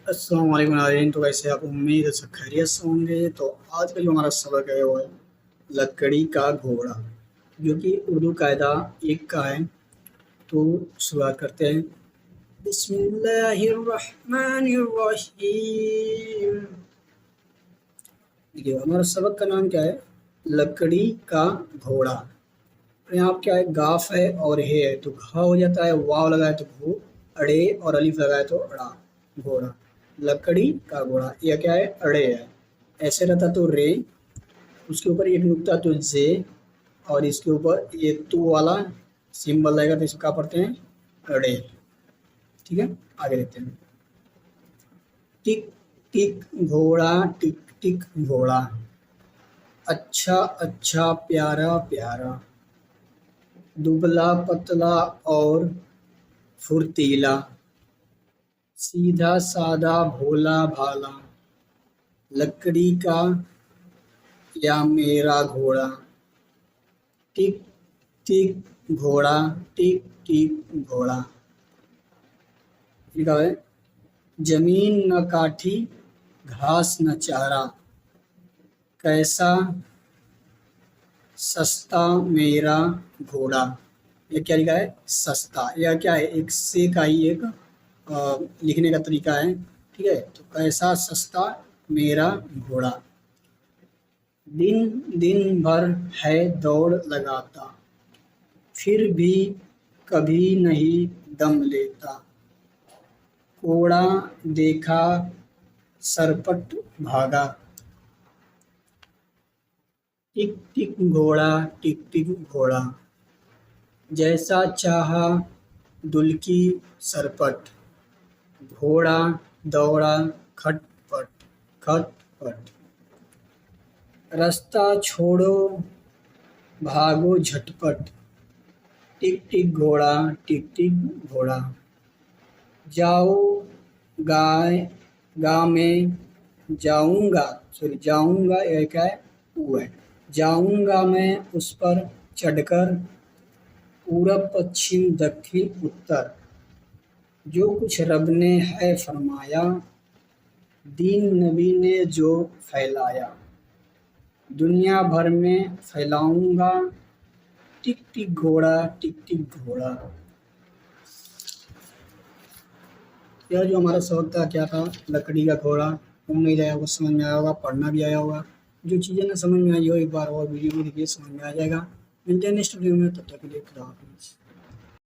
अस्सलाम वालेकुम नाज़रीन। तो वैसे आप उम्मीद है सब खैरियत से होंगे। तो आज का जो हमारा सबक है वो है लकड़ी का घोड़ा, जो कि उर्दू कायदा एक का है। तो शुरुआत करते हैं। बिस्मिल्लाहिर्रहमानिर्रहीम। देखिए हमारा सबक का नाम क्या है, लकड़ी का घोड़ा। तो यहाँ क्या है, गाफ है और हे है तो घा हो जाता है, वाव लगाए तो घो, अड़े और अलिफ लगाए तो अड़ा, घोड़ा। लकड़ी का घोड़ा, यह क्या है, अड़े है। ऐसे रहता तो रे, उसके ऊपर एक नुक्ता तो जे, और इसके ऊपर ये तू वाला सिंबल रहेगा तो इसको क्या पढ़ते हैं, अड़े। ठीक है, आगे देखते हैं। टिक टिक घोड़ा, टिक टिक घोड़ा, अच्छा अच्छा प्यारा प्यारा, दुबला पतला और फुर्तीला, सीधा साधा भोला भाला, लकड़ी का या मेरा घोड़ा। टिक टिक घोड़ा, टिक टिक घोड़ा। लिखा है, जमीन न काठी घास न चारा, कैसा सस्ता मेरा घोड़ा। ये क्या लिखा है, सस्ता। यह क्या है, एक से का ही एक लिखने का तरीका है। ठीक है, तो कैसा सस्ता मेरा घोड़ा, दिन दिन भर है दौड़ लगाता, फिर भी कभी नहीं दम लेता, कोड़ा देखा सरपट भागा। टिक टिक घोड़ा, टिक टिक घोड़ा, जैसा चाहा दुल्की सरपट, घोड़ा दौड़ा खटपट खटपट, रास्ता छोड़ो भागो झटपट, टिक टिक घोड़ा, टिक टिक घोड़ा, जाओ गाय गाँव में जाऊंगा, सॉरी जाऊंगा, यह क्या है, वो है, जाऊंगा मैं उस पर चढ़कर, पूरब पश्चिम दक्षिण उत्तर, जो कुछ रब ने है फरमाया, दीन नबी ने जो फैलाया, दुनिया भर में फैलाऊंगा, टिक टिक घोड़ा, टिक टिक घोड़ा। यह जो हमारा सबक था क्या था, लकड़ी का घोड़ा। उम्मीद है आपको समझ में आया होगा, पढ़ना भी आया होगा। जो चीज़ें ना समझ में आई हो एक बार और वीडियो में देखिए, समझ में आ जाएगा। मिलते हैं नेक्स्ट वीडियो में, तब तक के लिए खुदा हाफिज़।